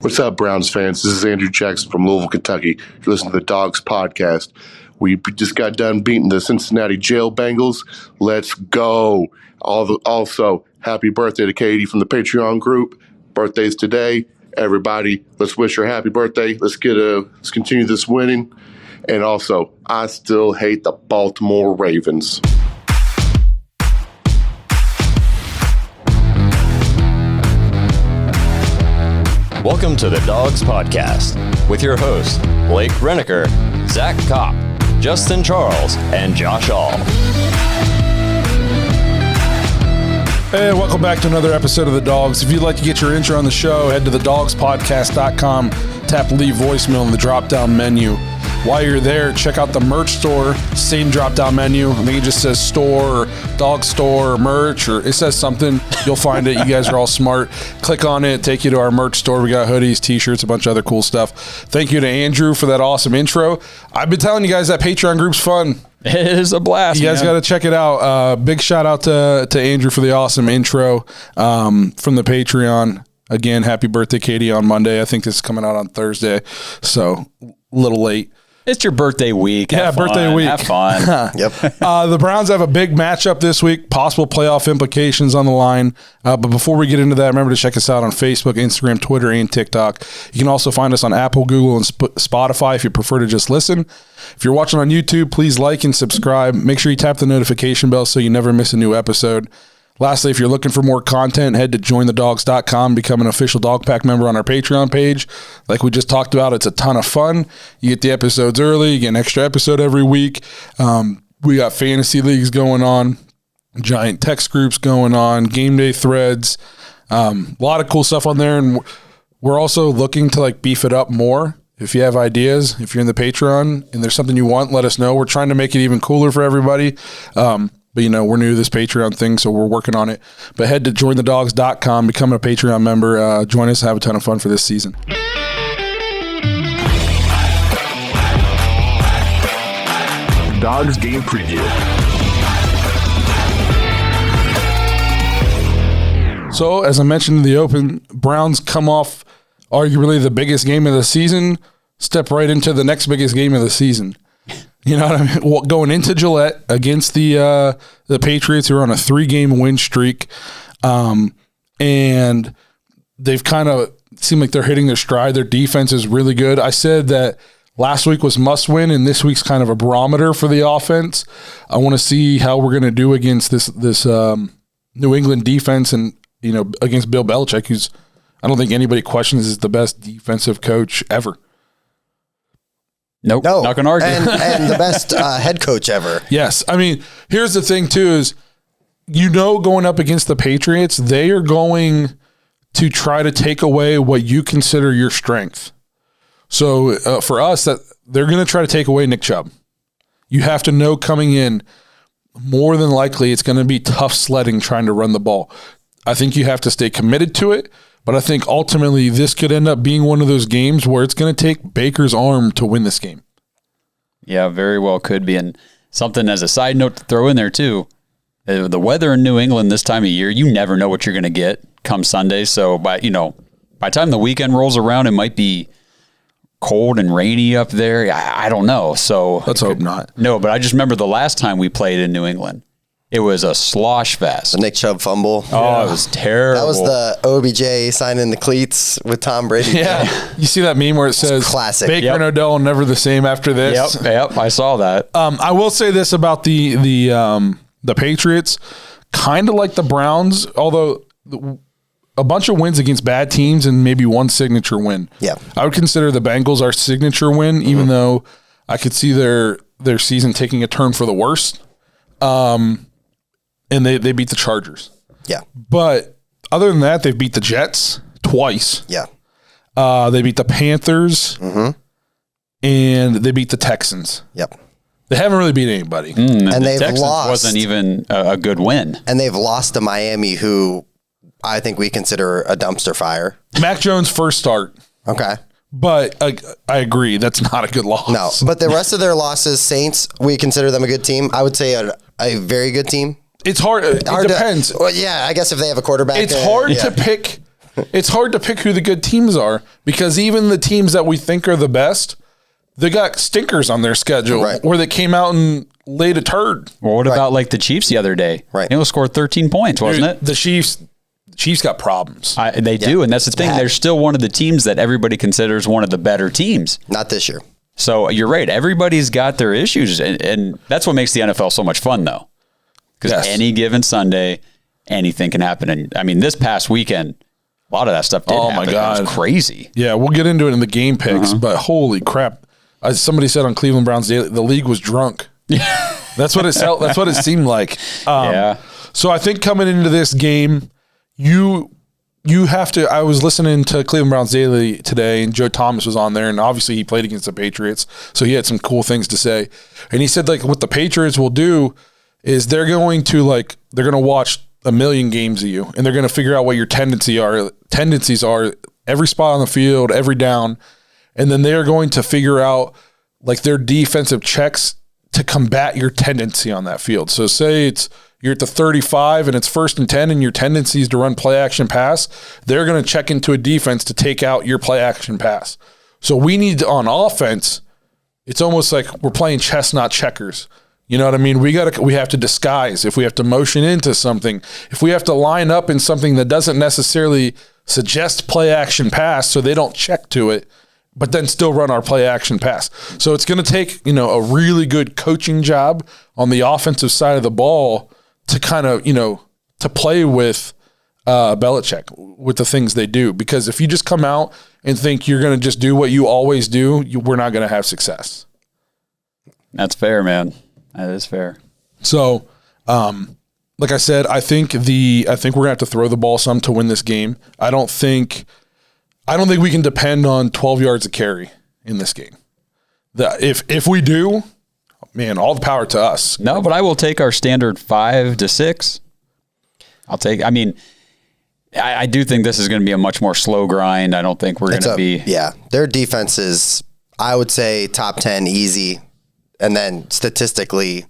What's up, Browns fans? This is Andrew Jackson from Louisville, Kentucky. You're listening to the Dawgs Podcast. We just got done beating the Cincinnati Jail Bengals. Let's go. Also, happy birthday to Katie from the Patreon group. Birthday's today. Everybody, let's wish her happy birthday. Let's continue this winning. And also, I still hate the Baltimore Ravens. Welcome to the Dawgs Podcast with your hosts, Blake Reneker, Zach Kopp, Justin Charles, and Josh All. Hey, welcome back to another episode of The Dawgs. If you'd like to get your intro on the show, head to thedawgspodcast.com, tap leave voicemail in the drop-down menu. While you're there, check out the merch store, same drop-down menu. I think it just says store, or dog store, or merch, or it says something. You'll find it. You guys are all smart. Click on it, take you to our merch store. We got hoodies, t-shirts, a bunch of other cool stuff. Thank you to Andrew for that awesome intro. I've been telling you guys that Patreon group's fun. It is a blast. You guys got to check it out. Big shout out to Andrew for the awesome intro from the Patreon. Again, happy birthday, Katie, on Monday. I think this is coming out on Thursday, so a little late. It's your birthday week. Yeah, birthday week. Have fun. Yep. The Browns have a big matchup this week, possible playoff implications on the line. But before we get into that, remember to check us out on Facebook, Instagram, Twitter, and TikTok. You can also find us on Apple, Google, and Spotify if you prefer to just listen. If you're watching on YouTube, please like and subscribe. Make sure you tap the notification bell so you never miss a new episode. Lastly, if you're looking for more content, head to jointhedawgs.com, become an official Dog Pack member on our Patreon page. Like we just talked about, it's a ton of fun. You get the episodes early, you get an extra episode every week. We got fantasy leagues going on, giant text groups going on, game day threads, a lot of cool stuff on there. And we're also looking to beef it up more. If you have ideas, if you're in the Patreon and there's something you want, let us know. We're trying to make it even cooler for everybody. But, we're new to this Patreon thing, so we're working on it. But head to jointhedawgs.com, become a Patreon member. Join us, have a ton of fun for this season. Dawgs Game Preview. So, as I mentioned in the open, Browns come off arguably the biggest game of the season, step right into the next biggest game of the season. You know what I mean? Well, going into Gillette against the Patriots, who are on a 3-game win streak, and they've kind of seemed like they're hitting their stride. Their defense is really good. I said that last week was must win, and this week's kind of a barometer for the offense. I want to see how we're going to do against this New England defense, and against Bill Belichick, who's I don't think anybody questions is the best defensive coach ever. Nope. No, not gonna argue. and the best head coach ever. Yes. I mean, here's the thing too is, going up against the Patriots, they are going to try to take away what you consider your strength. So for us, that they're going to try to take away Nick Chubb. You have to know coming in, more than likely it's going to be tough sledding trying to run the ball. I think you have to stay committed to it. But I think ultimately this could end up being one of those games where it's going to take Baker's arm to win this game. Yeah, very well could be. And something as a side note to throw in there too, the weather in New England this time of year, you never know what you're going to get come Sunday. So by the time the weekend rolls around, it might be cold and rainy up there. I don't know. So let's hope not. No, but I just remember the last time we played in New England. It was a slosh fest. The Nick Chubb fumble. Oh, It was terrible. That was the OBJ signing the cleats with Tom Brady. Yeah. You see that meme where it says classic. Baker and Odell never the same after this? Yep, I saw that. I will say this about the Patriots, kind of like the Browns, although a bunch of wins against bad teams and maybe one signature win. Yeah. I would consider the Bengals our signature win, even though I could see their season taking a turn for the worst. And they beat the Chargers. Yeah. But other than that, they've beat the Jets twice. Yeah. They beat the Panthers. And they beat the Texans. Yep. They haven't really beat anybody. And the they've Texans lost. wasn't even a good win. And they've lost to Miami, who I think we consider a dumpster fire. Mac Jones' first start. Okay. But I agree, that's not a good loss. No, but the rest of their losses, Saints, we consider them a good team. I would say a very good team. It's hard. It depends. Well, yeah, I guess if they have a quarterback. It's hard to pick it's hard to pick who the good teams are because even the teams that we think are the best, they got stinkers on their schedule where they came out and laid a turd. Well, what about like the Chiefs the other day? Right. They scored 13 points, wasn't it? The Chiefs got problems. They do, and that's the thing. They're still one of the teams that everybody considers one of the better teams. Not this year. So you're right. Everybody's got their issues, and that's what makes the NFL so much fun, though. Because any given Sunday, anything can happen. And I mean, this past weekend, a lot of that stuff did happen. My God. It was crazy. Yeah, we'll get into it in the game picks, but holy crap. As somebody said on Cleveland Browns Daily, the league was drunk. That's what it seemed like. So I think coming into this game, you have to. I was listening to Cleveland Browns Daily today, and Joe Thomas was on there, and obviously he played against the Patriots, so he had some cool things to say. And he said, like, what the Patriots will do is they're going to watch a million games of you, and they're going to figure out what your tendencies are, every spot on the field, every down, and then they are going to figure out like their defensive checks to combat your tendency on that field. So say you're at the 35 and it's 1st and 10 and your tendency is to run play action pass, they're going to check into a defense to take out your play action pass. So we need to, on offense, it's almost like we're playing chess, not checkers. You know what I mean? We have to disguise. If we have to motion into something, if we have to line up in something that doesn't necessarily suggest play action pass so they don't check to it, but then still run our play action pass. So it's going to take, a really good coaching job on the offensive side of the ball to kind of, to play with Belichick with the things they do. Because if you just come out and think you're going to just do what you always do, we're not going to have success. That's fair, man. That is fair. So, like I said, I think we're going to have to throw the ball some to win this game. I don't think we can depend on 12 yards of carry in this game. If we do, man, all the power to us. No, but I will take our standard 5 to 6. I do think this is going to be a much more slow grind. I don't think we're going to be. Yeah, their defense is, I would say, top 10 easy. And then statistically,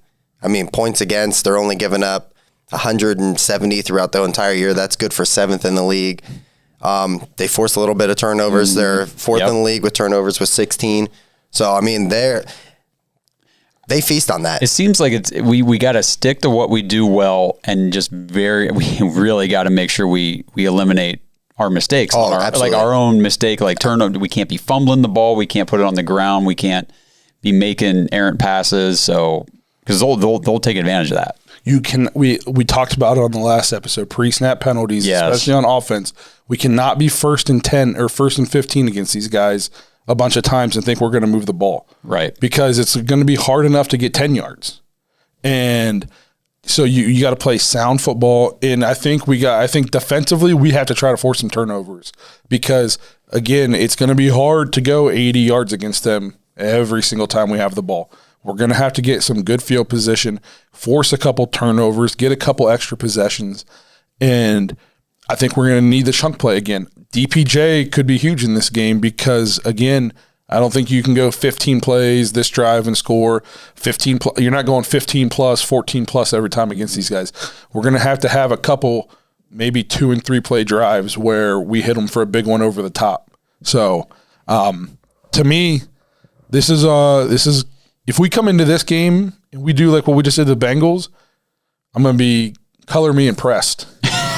points against, they're only giving up 170 throughout the entire year. That's good for 7th in the league. They force a little bit of turnovers. They're 4th in the league with turnovers with 16. So, they feast on that. It seems like we got to stick to what we do well and just we really got to make sure we eliminate our mistakes. Absolutely. Like our own mistake, like turnover. We can't be fumbling the ball. We can't put it on the ground. We can't be making errant passes. So, because they'll take advantage of that. We talked about it on the last episode, pre-snap penalties, especially on offense. We cannot be 1st and 10 or 1st and 15 against these guys a bunch of times and think we're going to move the ball. Right. Because it's going to be hard enough to get 10 yards. And so you got to play sound football. And I think defensively we have to try to force some turnovers because, again, it's going to be hard to go 80 yards against them every single time we have the ball. We're going to have to get some good field position, force a couple turnovers, get a couple extra possessions, and I think we're going to need the chunk play again. DPJ could be huge in this game because, again, I don't think you can go 15 plays this drive and score 15. You're not going 15 plus, 14 plus every time against these guys. We're going to have a couple, maybe 2 and 3 play drives where we hit them for a big one over the top. So, to me, this is if we come into this game and we do like what we just did to the Bengals, I'm going to be color me impressed.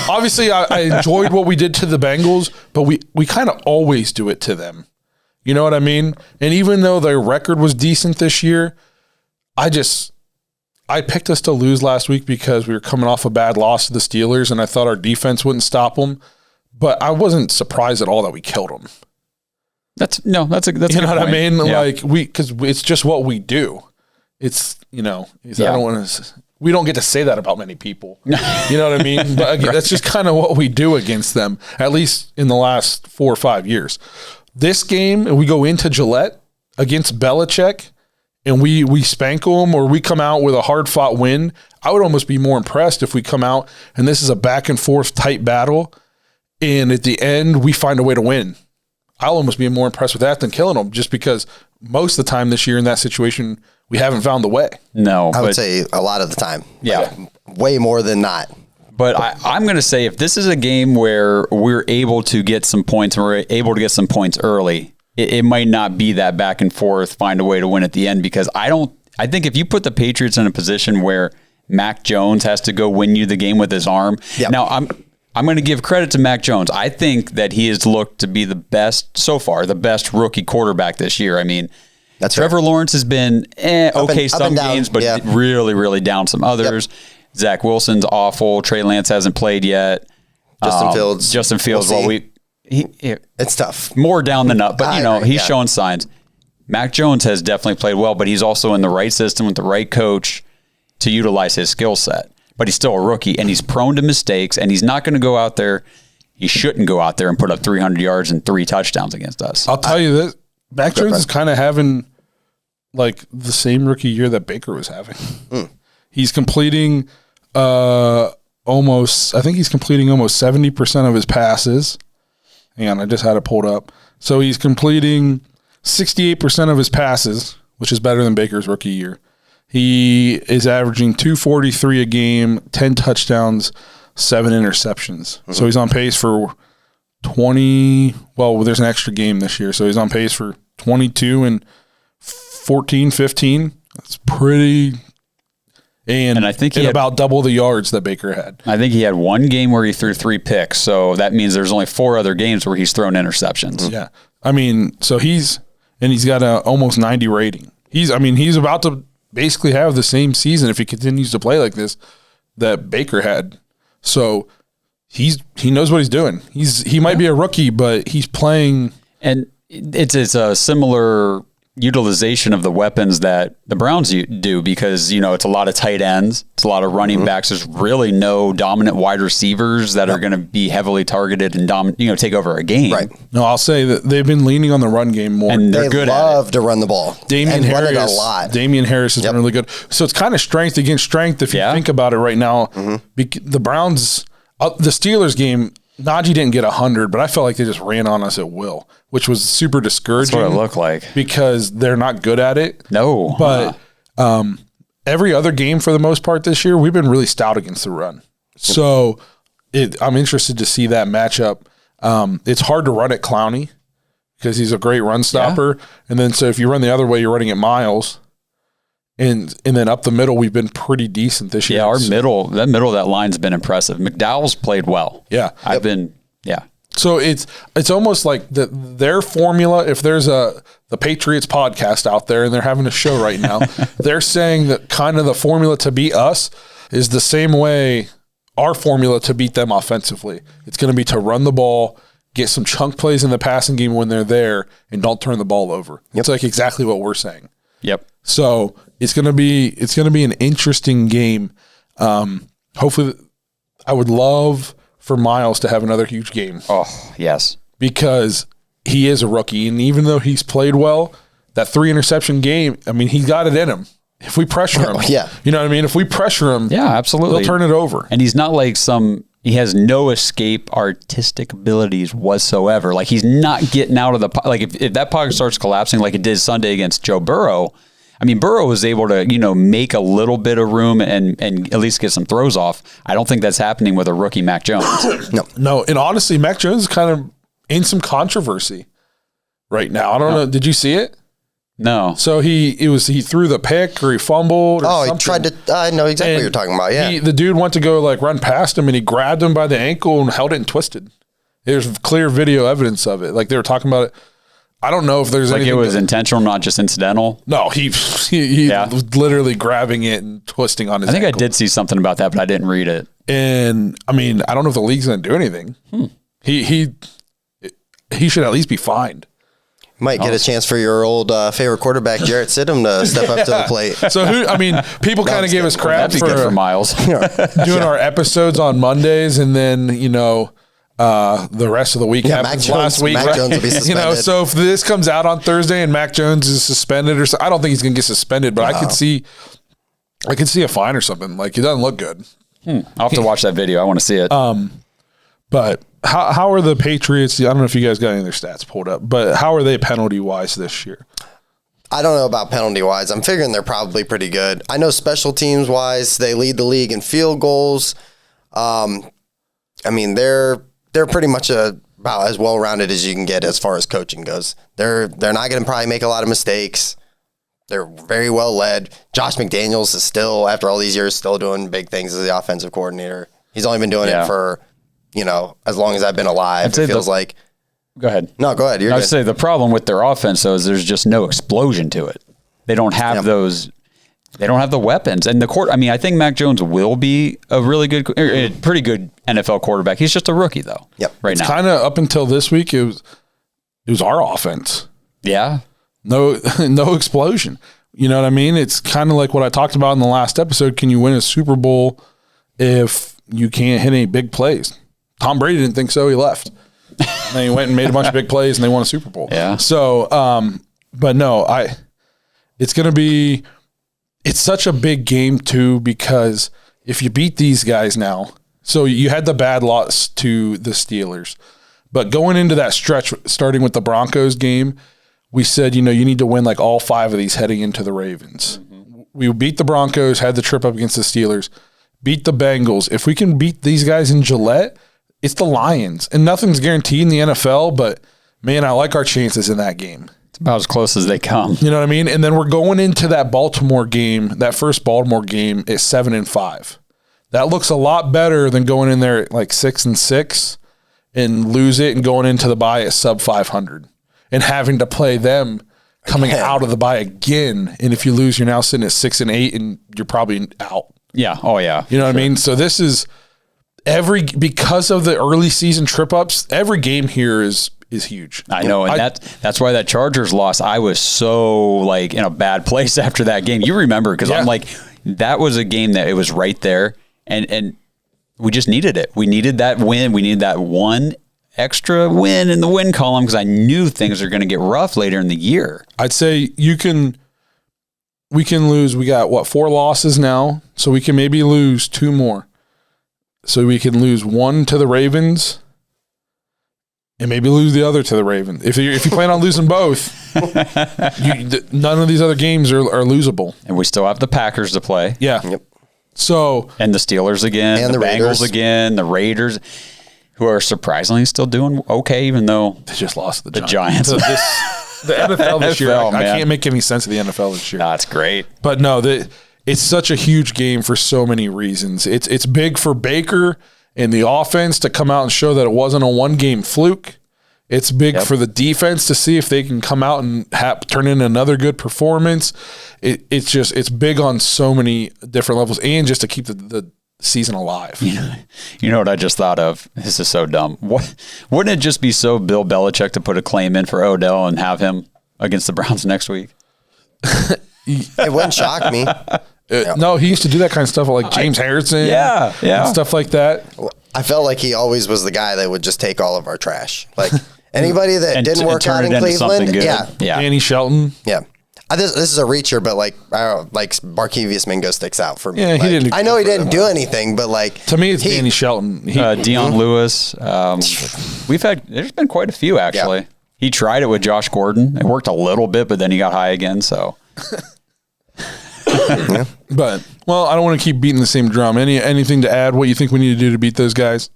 Obviously, I enjoyed what we did to the Bengals, but we kind of always do it to them. You know what I mean? And even though their record was decent this year, I picked us to lose last week because we were coming off a bad loss to the Steelers, and I thought our defense wouldn't stop them. But I wasn't surprised at all that we killed them. That's you know what I mean? Yeah. Like because it's just what we do. It's I don't want to. We don't get to say that about many people. You know what I mean? But again, that's just kind of what we do against them, at least in the last 4 or 5 years. This game, we go into Gillette against Belichick, and we spank them or we come out with a hard-fought win. I would almost be more impressed if we come out and this is a back-and-forth tight battle, and at the end, we find a way to win. I'll almost be more impressed with that than killing them, just because most of the time this year in that situation, we haven't found the way. No. I would say a lot of the time. Yeah. Like, way more than not. But I'm going to say if this is a game where we're able to get some points and we're able to get some points early, it might not be that back and forth, find a way to win at the end, because I think if you put the Patriots in a position where Mac Jones has to go win you the game with his arm. Yep. Now, I'm going to give credit to Mac Jones. I think that he has looked to be the best rookie quarterback this year. I mean, that's Trevor right. Lawrence has been some games, but really, really down some others. Yep. Zach Wilson's awful. Trey Lance hasn't played yet. Justin Fields. It's tough. More down than up, but he's showing signs. Mac Jones has definitely played well, but he's also in the right system with the right coach to utilize his skill set. But he's still a rookie, and he's prone to mistakes, and he's not going to go out there. He shouldn't go out there and put up 300 yards and 3 touchdowns against us. I'll tell you this. Mac Jones is kind of having like the same rookie year that Baker was having. He's completing almost 70% of his passes. Hang on, I just had it pulled up. So he's completing 68% of his passes, which is better than Baker's rookie year. He is averaging 243 a game, 10 touchdowns, 7 interceptions. So he's on pace for 20. Well, there's an extra game this year, so he's on pace for 22 and 14, 15. That's pretty. And I think he had about double the yards that Baker had. I think he had one game where he threw 3 picks, so that means there's only 4 other games where he's thrown interceptions. Yeah, I mean, so he's got a almost 90 rating. He's about to basically have the same season if he continues to play like this that Baker had. So he knows what he's doing. He might be a rookie, but he's playing. And it's a similar utilization of the weapons that the Browns do, because it's a lot of tight ends, it's a lot of running backs. There's really no dominant wide receivers that are going to be heavily targeted and take over a game. Right. No, I'll say that they've been leaning on the run game more, and they're good at it. Love to run the ball. Damien Harris has been really good. So it's kind of strength against strength if you think about it right now. The Browns, the Steelers game, Najee didn't get 100, but I felt like they just ran on us at will, which was super discouraging. That's what it looked like. Because they're not good at it. No. But every other game for the most part this year, we've been really stout against the run. So I'm interested to see that matchup. It's hard to run at Clowney because he's a great run stopper. Yeah. And then so if you run the other way, you're running at Myles. And then up the middle, we've been pretty decent this year. Yeah, that middle of that line's been impressive. McDowell's played well. Yeah. Yeah. So it's almost like their formula, if there's the Patriots podcast out there and they're having a show right now, they're saying that kind of the formula to beat us is the same way our formula to beat them offensively. It's going to be to run the ball, get some chunk plays in the passing game when they're there, and don't turn the ball over. It's like exactly what we're saying. Yep. So it's gonna be an interesting game. Hopefully, I would love for Myles to have another huge game. Oh yes, because he is a rookie, and even though he's played well, that 3 interception game, I mean, he got it in him. If we pressure him, you know what I mean. If we pressure him, absolutely, he'll turn it over. And he's not like he has no escape artistic abilities whatsoever. Like he's not getting out of the like if that pocket starts collapsing like it did Sunday against Joe Burrow. I mean, Burrow was able to, make a little bit of room and at least get some throws off. I don't think that's happening with a rookie Mac Jones. No. And honestly, Mac Jones is kind of in some controversy right now. I don't know. Did you see it? No. So he threw the pick or he fumbled. Or something. He tried to. I know exactly what you're talking about. Yeah. The dude went to go run past him and he grabbed him by the ankle and held it and twisted. There's clear video evidence of it. Like they were talking about it. I don't know if there's anything. It was intentional, not just incidental. No, he was literally grabbing it and twisting on his ankle. I did see something about that, but I didn't read it. And I mean, I don't know if the league's going to do anything. He should at least be fined. Might get a chance for your old favorite quarterback, Jarrett Stidham, to step up to the plate. So people kind of gave us crap for Myles doing our episodes on Mondays, and then the rest of the week happens last week. Mac Jones will be suspended. So if this comes out on Thursday and Mac Jones is suspended, I don't think he's going to get suspended, but I could see a fine or something. Like it doesn't look good. I'll have to watch that video. I want to see it. But how are the Patriots? I don't know if you guys got any of their stats pulled up, but how are they penalty wise this year? I don't know about penalty wise. I'm figuring they're probably pretty good. I know special teams wise, they lead the league in field goals. I mean, they're pretty much about as well-rounded as you can get as far as coaching goes. They're not going to probably make a lot of mistakes. They're very well led. Josh McDaniels is still, after all these years, still doing big things as the offensive coordinator. He's only been doing it for, as long as I've been alive. It feels like. Go ahead. No, go ahead. I would say the problem with their offense, though, is there's just no explosion to it. They don't have those. They don't have the weapons. And I think Mac Jones will be a pretty good NFL quarterback. He's just a rookie, though. Yep. Right now. Kind of up until this week, it was our offense. Yeah. No explosion. You know what I mean? It's kind of like what I talked about in the last episode. Can you win a Super Bowl if you can't hit any big plays? Tom Brady didn't think so. He left. And then he went and made a bunch of big plays, and they won a Super Bowl. Yeah. So, but no, it's going to be – it's such a big game, too, because if you beat these guys now – so you had the bad loss to the Steelers. But going into that stretch, starting with the Broncos game, we said, you need to win like all 5 of these heading into the Ravens. Mm-hmm. We beat the Broncos, had the trip up against the Steelers, beat the Bengals. If we can beat these guys in Gillette – it's the Lions, and nothing's guaranteed in the NFL, but, man, I like our chances in that game. It's about as close as they come. You know what I mean? And then we're going into that Baltimore game, that first Baltimore game is 7-5. That looks a lot better than going in there at like 6-6 and lose it and going into the bye at sub 500 and having to play them coming out of the bye again. And if you lose, you're now sitting at 6-8 and you're probably out. Yeah. Oh, yeah. You know what I mean? So this is... because of the early season trip ups, every game here is huge. I know, and that's why that Chargers loss, I was so in a bad place after that game. You remember, because I'm like, that was a game that it was right there, and we just needed it. We needed that win. We needed that one extra win in the win column because I knew things are going to get rough later in the year. I'd say we can lose. We got 4 losses now, so we can maybe lose 2 more. So we can lose 1 to the Ravens and maybe lose the other to the Ravens. If you plan on losing both, none of these other games are losable. And we still have the Packers to play. Yeah. Yep. So and the Steelers again, and the Bengals again, the Raiders, who are surprisingly still doing okay, even though they just lost to the Giants. The NFL this year, I can't make any sense of the NFL this year. That's great. But no, it's such a huge game for so many reasons. It's big for Baker and the offense to come out and show that it wasn't a one-game fluke. It's big for the defense to see if they can come out and turn in another good performance. It's big on so many different levels, and just to keep the season alive. You know what I just thought of? This is so dumb. Wouldn't it just be so Bill Belichick to put a claim in for Odell and have him against the Browns next week? It wouldn't shock me. No, he used to do that kind of stuff like James Harrison. And stuff like that. I felt like he always was the guy that would just take all of our trash. Like anybody that didn't work out in Cleveland. Yeah. Danny Shelton. Yeah. This is a reacher, but Markevious Mingo sticks out for me. Yeah, he didn't. I know he didn't do anything, but to me, it's Danny Shelton. Deion Lewis. There's been quite a few actually. Yeah. He tried it with Josh Gordon. It worked a little bit, but then he got high again. So. But I don't want to keep beating the same drum. Anything to add? What you think we need to do to beat those guys?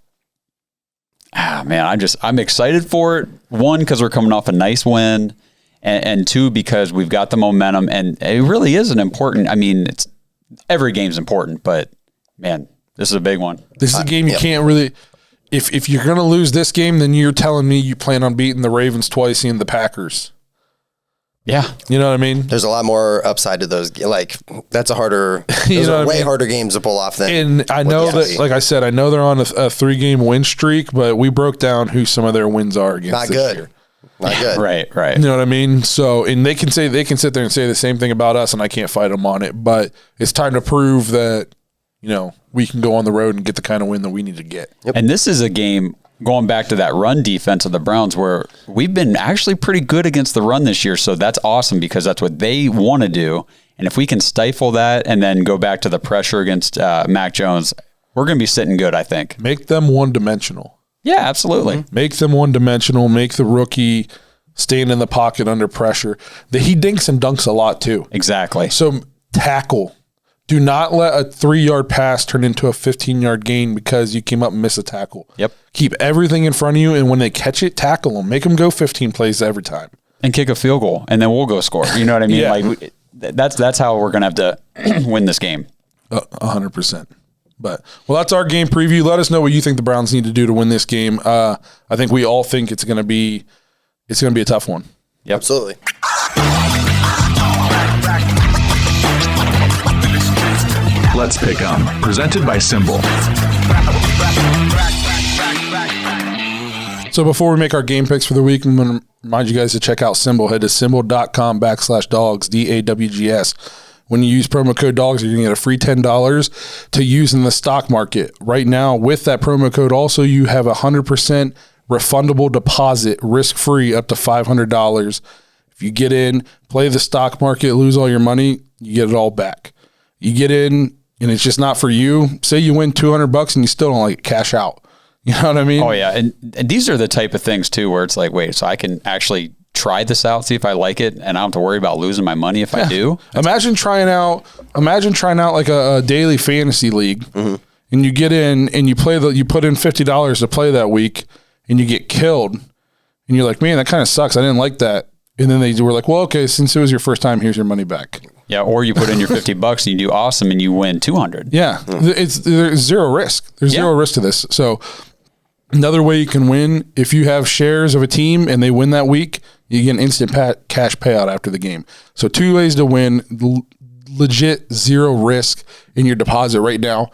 Man, I'm excited for it. 1, because we're coming off a nice win, and 2, because we've got the momentum, and it really is an important. I mean, every game's important, but man, this is a big one. This is a game you can't really. If you're going to lose this game, then you're telling me you plan on beating the Ravens twice and the Packers. Yeah. You know what I mean? There's a lot more upside to those. That's a harder, those are way harder games to pull off than. And I know that, like I said, I know they're on a 3-game win streak, but we broke down who some of their wins are against Not this good. year. Not good. Right. You know what I mean? So, and they can sit there and say the same thing about us, and I can't fight them on it, but it's time to prove that, we can go on the road and get the kind of win that we need to get. Yep. And this is a game, going back to that run defense of the Browns, where we've been actually pretty good against the run this year. So that's awesome because that's what they want to do. And if we can stifle that and then go back to the pressure against Mac Jones, we're going to be sitting good, I think. Make them one-dimensional. Yeah, absolutely. Mm-hmm. Make them one-dimensional. Make the rookie stand in the pocket under pressure. He dinks and dunks a lot too. Exactly. So tackle. Do not let a 3-yard pass turn into a 15-yard gain because you came up and missed a tackle. Yep. Keep everything in front of you, and when they catch it, tackle them. Make them go 15 plays every time. And kick a field goal, and then we'll go score. You know what I mean? Yeah. Like that's how we're going to have to win this game. 100%. But, well, that's our game preview. Let us know what you think the Browns need to do to win this game. I think we all think it's going to be a tough one. Yep. Absolutely. Let's Pick 'em. Presented by SimBull. So before we make our game picks for the week, I'm going to remind you guys to check out SimBull. Head to SimBull.com/Dawgs, DAWGS. When you use promo code DAWGS, you're going to get a free $10 to use in the stock market. Right now, with that promo code, also, you have 100% refundable deposit, risk-free, up to $500. If you get in, play the stock market, lose all your money, you get it all back. You get in, and it's just not for you. Say you win $200 and you still don't like it, cash out. You know what I mean? Oh, yeah. And these are the type of things, too, where it's like, wait, so I can actually try this out, see if I like it, and I don't have to worry about losing my money if I do. Imagine trying out like a daily fantasy league, and you get in and you put in $50 to play that week, and you get killed, and you're like, man, that kind of sucks. I didn't like that. And then they were like, well, okay, since it was your first time, here's your money back. Yeah, or you put in your $50 and you do awesome and you win $200. Yeah, there's zero risk. There's zero risk to this. So another way you can win, if you have shares of a team and they win that week, you get an instant cash payout after the game. So 2 ways to win, legit zero risk in your deposit right now.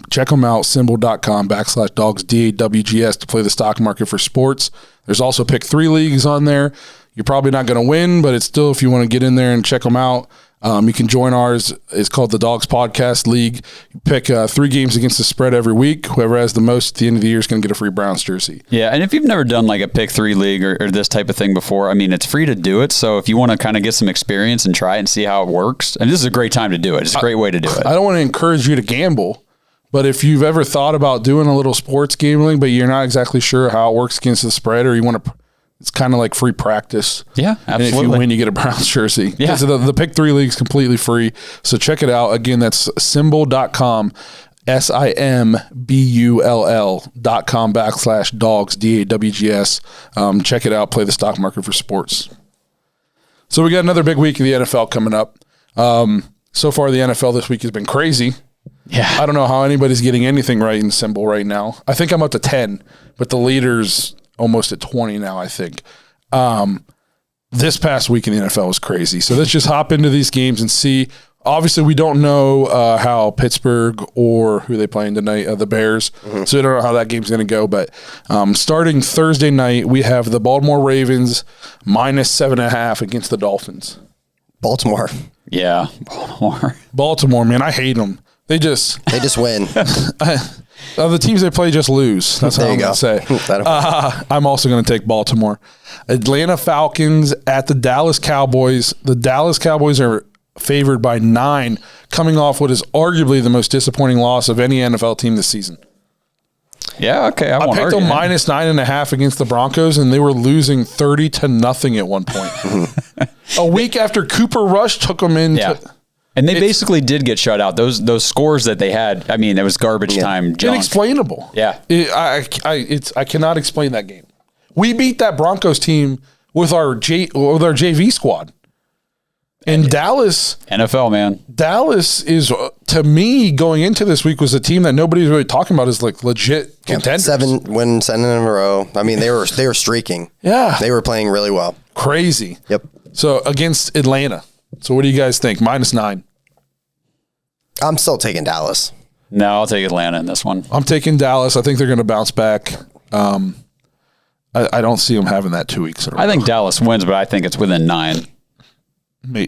Check them out, SimBull.com/Dawgs, DAWGS, to play the stock market for sports. There's also pick 3 leagues on there. You're probably not going to win, but it's still, if you want to get in there and check them out, you can join ours. It's called the Dawgs Podcast League. You pick 3 games against the spread every week. Whoever has the most at the end of the year is going to get a free Browns jersey. Yeah, and if you've never done like a pick 3 league or this type of thing before, I mean, it's free to do it. So if you want to kind of get some experience and try it and see how it works, and this is a great time to do it. It's a great way to do it. I don't want to encourage you to gamble, but if you've ever thought about doing a little sports gambling, but you're not exactly sure how it works against the spread, or you want to, it's kind of like free practice. Yeah, absolutely. And if you win, you get a Browns jersey. Yeah. Because the Pick 3 League is completely free. So check it out. Again, that's SimBull.com, SimBull.com/Dawgs, DAWGS. Check it out. Play the stock market for sports. So we got another big week of the NFL coming up. So far, the NFL this week has been crazy. Yeah. I don't know how anybody's getting anything right in SimBull right now. I think I'm up to 10, but the leader's almost at 20 now, I think. This past week in the NFL was crazy. So let's just hop into these games and see. Obviously, we don't know how Pittsburgh or who they playing tonight, the Bears. So we don't know how that game's going to go. But starting Thursday night, we have the Baltimore Ravens -7.5 against the Dolphins. Baltimore. Yeah, Baltimore, man, I hate them. They just win. the teams they play just lose. That's how I'm going to say. I'm also going to take Baltimore. Atlanta Falcons at the Dallas Cowboys. The Dallas Cowboys are favored by 9, coming off what is arguably the most disappointing loss of any NFL team this season. Yeah, okay. I picked them -9.5 against the Broncos, and they were losing 30-0 at one point. A week after Cooper Rush took them into. Yeah. And they basically did get shut out. Those scores that they had, I mean, it was garbage time junk. Inexplainable. Yeah. I cannot explain that game. We beat that Broncos team with our JV squad. And Dallas, NFL, man. Dallas is, to me, going into this week, was a team that nobody's really talking about as like legit contenders. 7 wins in a row. I mean, they were streaking. Yeah. They were playing really well. Crazy. Yep. So against Atlanta. So what do you guys think? -9. I'm still taking Dallas. No, I'll take Atlanta in this one. I'm taking Dallas. I think they're going to bounce back. I don't see them having that 2 weeks in a row. I think Dallas wins, but I think it's within 9.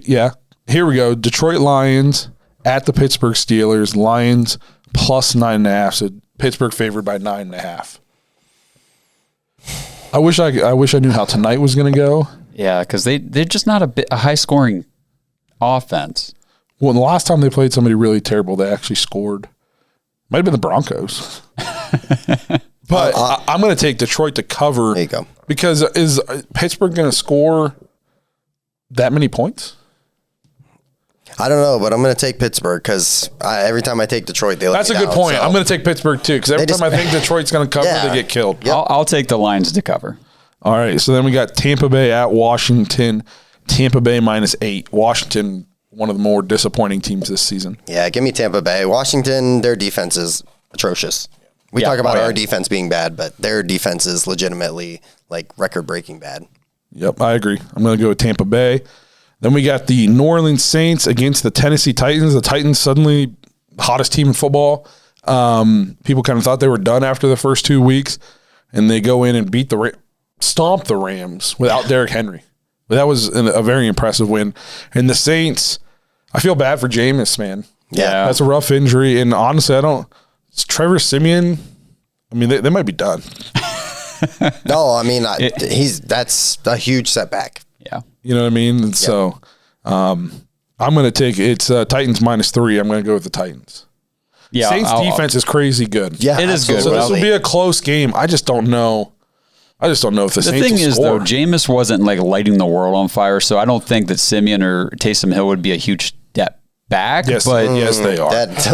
Yeah. Here we go. Detroit Lions at the Pittsburgh Steelers. Lions +9.5. So Pittsburgh favored by 9.5. I wish I knew how tonight was going to go. Yeah, because they're just not a high scoring offense. Well, the last time they played somebody really terrible, they actually scored. Might have been the Broncos. But I'm going to take Detroit to cover. There you go. Because is Pittsburgh going to score that many points? I don't know, but I'm going to take Pittsburgh because every time I take Detroit, they let That's me a good down, point. so. I'm going to take Pittsburgh too because every time I think Detroit's going to cover, they get killed. Yep. I'll take the Lions to cover. All right, so then we got Tampa Bay at Washington. Tampa Bay -8. Washington, one of the more disappointing teams this season. Yeah, give me Tampa Bay. Washington, their defense is atrocious. We talk about our defense being bad, but their defense is legitimately like record-breaking bad. Yep, I agree. I'm going to go with Tampa Bay. Then we got the New Orleans Saints against the Tennessee Titans. The Titans suddenly the hottest team in football. People kind of thought they were done after the first 2 weeks, and they go in and stomp the Rams without Derrick Henry. But that was a very impressive win. And the Saints, I feel bad for Jameis, man. Yeah. That's a rough injury. And honestly, it's Trevor Siemian. I mean, they might be done. No, I mean, that's a huge setback. Yeah. You know what I mean? And so I'm going to take it's Titans -3. I'm going to go with the Titans. Yeah. Saints defense is crazy good. Yeah, It is good. So this absolutely. will be a close game. I just don't know. If the Saints thing will is, score. though, Jameis wasn't like lighting the world on fire, so I don't think that Simeon or Taysom Hill would be a huge step back. Yes, but yes, they are.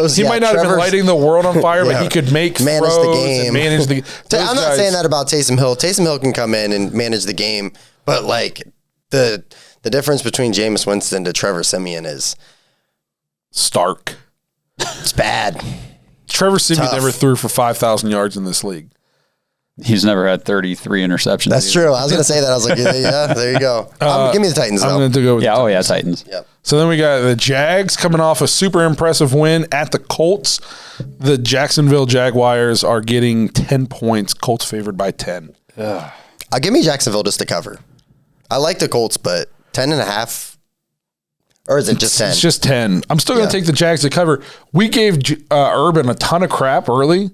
He might not have been Trevor's- lighting the world on fire, but he could manage the throws game. and manage the. I'm not saying that about Taysom Hill. Taysom Hill can come in and manage the game, but like the difference between Jameis Winston to Trevor Siemian is stark. it's bad. Trevor Siemian Tough. never threw for 5,000 yards in this league. he's never had 33 interceptions. That's true. I was going to say that. I was like, yeah, there you go. Give me the Titans, I'm though. going to go with Yeah. Oh, yeah. Titans. Yep. So then we got the Jags coming off a super impressive win at the Colts. The Jacksonville Jaguars are getting 10 points. Colts favored by 10. Give me Jacksonville just to cover. I like the Colts, but 10.5, or is it just 10? It's just 10. I'm still going to take the Jags to cover. We gave Urban a ton of crap early,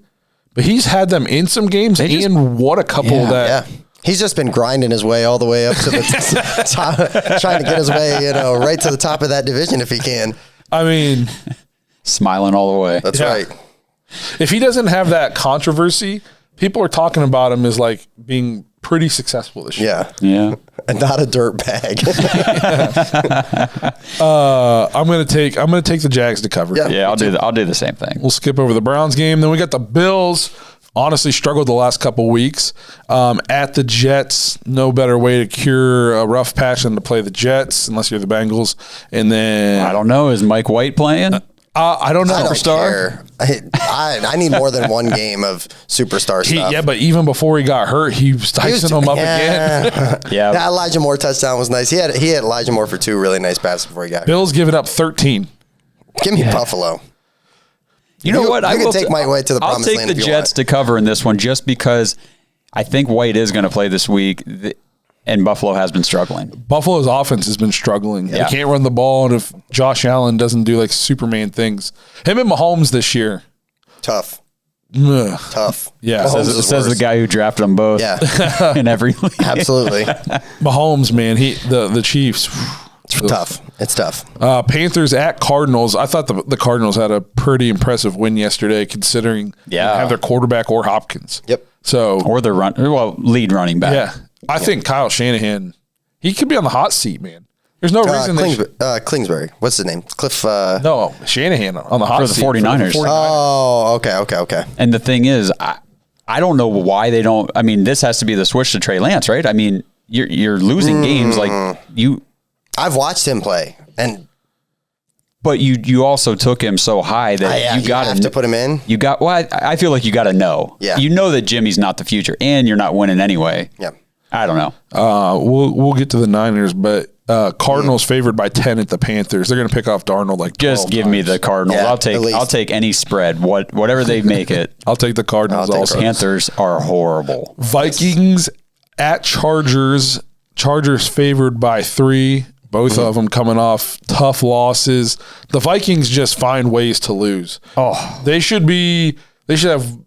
but he's had them in some games, and what a couple that. Yeah. He's just been grinding his way all the way up to the top, trying to get his way, right to the top of that division if he can. I mean, Smiling all the way. That's right. if he doesn't have that controversy, people are talking about him as like being pretty successful this year. Yeah. Yeah. And not a dirt bag. I'm gonna take the Jags to cover. Yeah. I'll do the same thing. We'll skip over the Browns game. Then we got the Bills. Honestly, struggled the last couple weeks. At the Jets, no better way to cure a rough patch than to play the Jets, unless you're the Bengals. And then I don't know. Is Mike White playing? I don't know. I don't care. I need more than one game of superstar stuff. Yeah, but even before he got hurt, he was dicing them up again. Yeah. Elijah Moore touchdown was nice. He had Elijah Moore for 2 really nice passes before he got hurt. Bills give it up 13. Give me Buffalo. You know what? You I can will take Mike White to the promised land. I'll take the if you Jets to cover in this one just because I think White is going to play this week, and Buffalo has been struggling. Buffalo's offense has been struggling. Yeah. They can't run the ball, and if Josh Allen doesn't do like Superman things, him and Mahomes this year, Tough. ugh. Tough. Yeah. Mahomes Says is the worse. guy who drafted them both. Yeah. In every league. Absolutely. Mahomes, man, the Chiefs. It's tough. It's tough. Panthers at Cardinals. I thought the Cardinals had a pretty impressive win yesterday, considering they didn't have their quarterback or Hopkins. Yep. So Or their lead running back. yeah, I think Kyle Shanahan, he could be on the hot seat, man. There's no reason they should. Kingsbury. What's his name? Cliff. No, Shanahan on the hot For the seat 49ers. Oh, okay. And the thing is, I don't know why they don't. I mean, this has to be the switch to Trey Lance, right? I mean, you're losing games like you. I've watched him play, But you also took him so high that you got to put him in. You got. Well, I feel like you got to know. Yeah. You know that Jimmy's not the future, and you're not winning anyway. Yeah. I don't know. We'll get to the Niners, but Cardinals favored by 10 at the Panthers. They're going to pick off Darnold like 12 Just give me times. the Cardinals. Yeah, I'll take any spread. Whatever they make it. I'll take the Cardinals I'll take also. Panthers are horrible. Vikings at Chargers. Chargers favored by 3. Both of them coming off tough losses. The Vikings just find ways to lose. Oh, They should have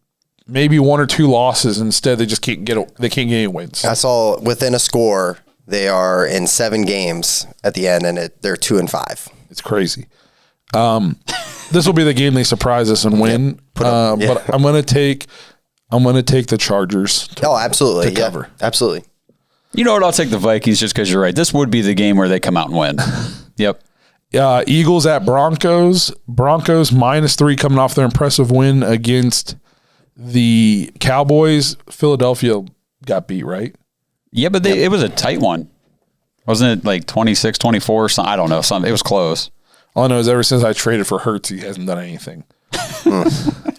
maybe 1 or 2 losses. Instead, they just can't get any wins. I saw within a score, they are in 7 games at the end, and they're 2-5. It's crazy. This will be the game they surprise us and win. But I'm gonna take the Chargers. Absolutely. to cover. Absolutely. you know what? I'll take the Vikings just because you're right. This would be the game where they come out and win. Yep. Eagles at Broncos. Broncos -3 coming off their impressive win against the Cowboys. Philadelphia got beat, right? Yeah, but it was a tight one. Wasn't it like 26-24 or something? I don't know. It was close. All I know is ever since I traded for Hurts, he hasn't done anything.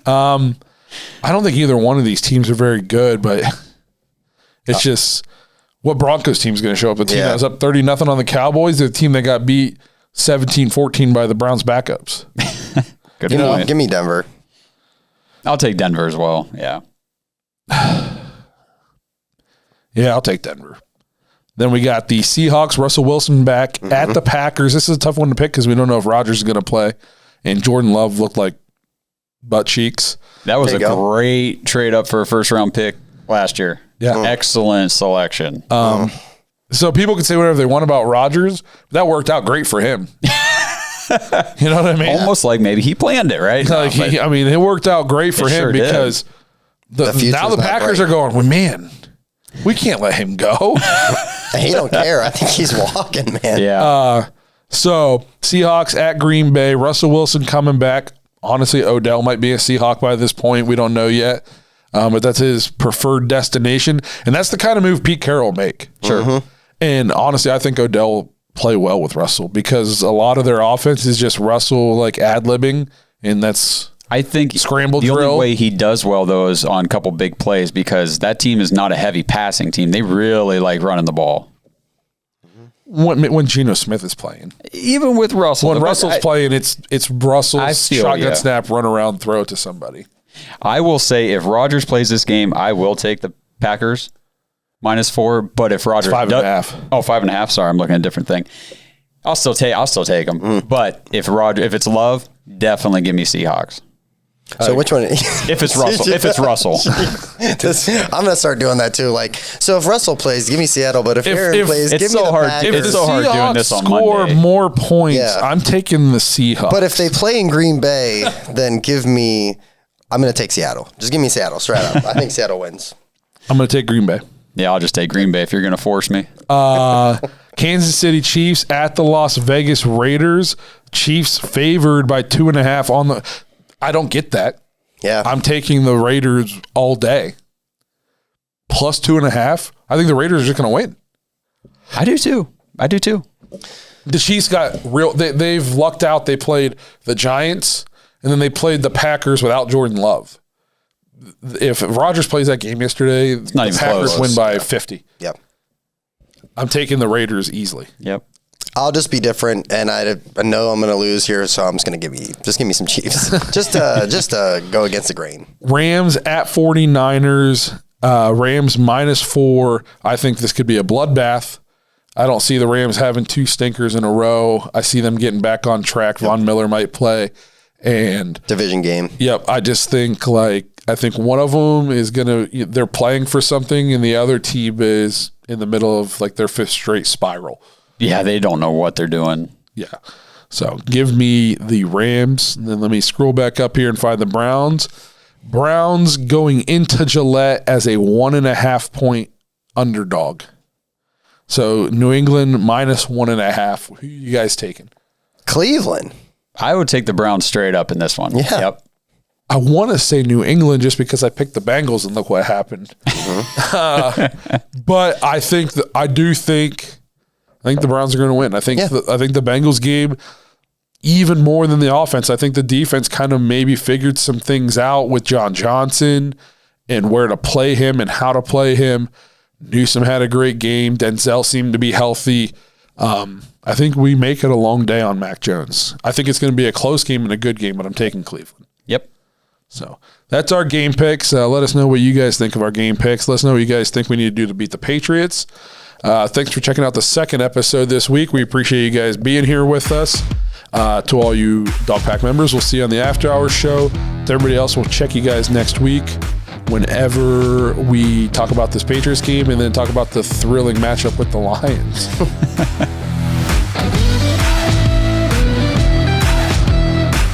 I don't think either one of these teams are very good, but it's just what Broncos team is going to show up. A team that was up 30-0 on the Cowboys, the team that got beat 17-14 by the Browns backups. Good point. Give me Denver. I'll take Denver as well. Yeah. Yeah, I'll take Denver. Then we got the Seahawks, Russell Wilson back at the Packers. This is a tough one to pick because we don't know if Rodgers is going to play. And Jordan Love looked like butt cheeks. That was a great trade up for a first-round pick last year. Yeah. Excellent selection. So people can say whatever they want about Rodgers, but that worked out great for him. You know what I mean? Almost like maybe he planned it, right? Like it worked out great for him because now the Packers are going, well, man, we can't let him go. He don't care. I think he's walking, man. Yeah. So Seahawks at Green Bay, Russell Wilson coming back. Honestly, Odell might be a Seahawk by this point. We don't know yet. But that's his preferred destination. And that's the kind of move Pete Carroll will make. Sure. And honestly, I think Odell will play well with Russell because a lot of their offense is just Russell like ad-libbing, and that's I think scramble the drill. only way he does well, though, is on a couple big plays because that team is not a heavy passing team. They really like running the ball. When Geno Smith is playing. Even with Russell. When Russell's playing, it's Russell's shotgun snap, run around, throw it to somebody. I will say if Rodgers plays this game, I will take the Packers -4. But if Rodgers 5.5. Oh, 5.5. Sorry, I'm looking at a different thing. I'll still take them. But if it's Love, definitely give me Seahawks. So which one? If it's Russell. I'm gonna start doing that too. Like, so if Russell plays, give me Seattle. But if Aaron plays, give me the Packers. It's so hard doing this on Monday. Score more points. I'm taking the Seahawks. But if they play in Green Bay, then give me. I'm gonna take Seattle. Just give me Seattle straight up. I think Seattle wins. I'm gonna take Green Bay. Yeah, I'll just take Green Bay if you're gonna force me. Kansas City Chiefs at the Las Vegas Raiders. Chiefs favored by 2.5 on the. I don't get that. Yeah. I'm taking the Raiders all day. Plus 2.5. I think the Raiders are just going to win. I do too. The Chiefs got real. They've lucked out. They played the Giants, and then they played the Packers without Jordan Love. If Rodgers plays that game yesterday, the Packers win by 50. Yep. I'm taking the Raiders easily. Yep. I'll just be different, and I know I'm going to lose here, so I'm just going to give me some Chiefs, just to go against the grain. Rams at 49ers. Rams -4. I think this could be a bloodbath. I don't see the Rams having 2 stinkers in a row. I see them getting back on track. Von Miller might play, and division game. Yep. I just think I think one of them is they're playing for something, and the other team is in the middle of their 5th straight spiral. Yeah, they don't know what they're doing. Yeah. So give me the Rams. And then let me scroll back up here and find the Browns. Browns going into Gillette as a 1.5 point underdog. So New England -1.5. Who are you guys taking? Cleveland. I would take the Browns straight up in this one. Yeah. Yep. I want to say New England just because I picked the Bengals and look what happened. But I think the Browns are going to win. I think the Bengals game, even more than the offense, I think the defense kind of maybe figured some things out with John Johnson and where to play him and how to play him. Newsome had a great game. Denzel seemed to be healthy. I think we make it a long day on Mac Jones. I think it's going to be a close game and a good game, but I'm taking Cleveland. Yep. So that's our game picks. Let us know what you guys think of our game picks. Let us know what you guys think we need to do to beat the Patriots. Thanks for checking out the second episode this week. We appreciate you guys being here with us. To all you Dog Pack members, we'll see you on the After Hours show. To everybody else, we'll check you guys next week whenever we talk about this Patriots game and then talk about the thrilling matchup with the Lions.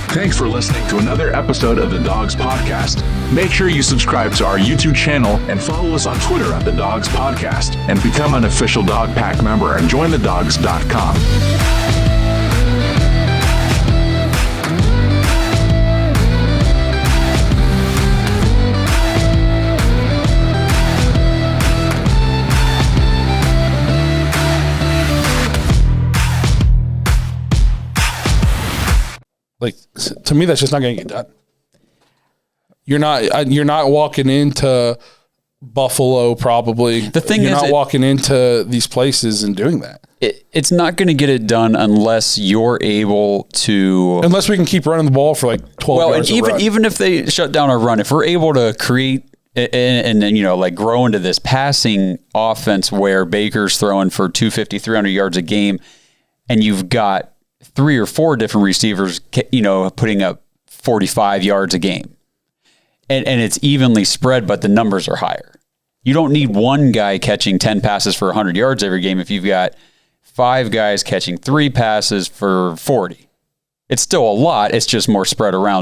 Thanks for listening to another episode of the Dawgs Podcast. Make sure you subscribe to our YouTube channel and follow us on Twitter at the Dawgs Podcast and become an official Dog Pack member and join thedawgs.com. Like, to me, that's just not going to get done. You're not walking into Buffalo probably. The thing you're is, not walking into these places and doing that. It's not going to get it done unless you're able to. Unless we can keep running the ball for like 12 yards. And even if they shut down our run, if we're able to create and then, like grow into this passing offense where Baker's throwing for 250, 300 yards a game, and you've got 3 or 4 different receivers, putting up 45 yards a game. And it's evenly spread, but the numbers are higher. You don't need one guy catching 10 passes for 100 yards every game if you've got 5 guys catching 3 passes for 40. It's still a lot. It's just more spread around.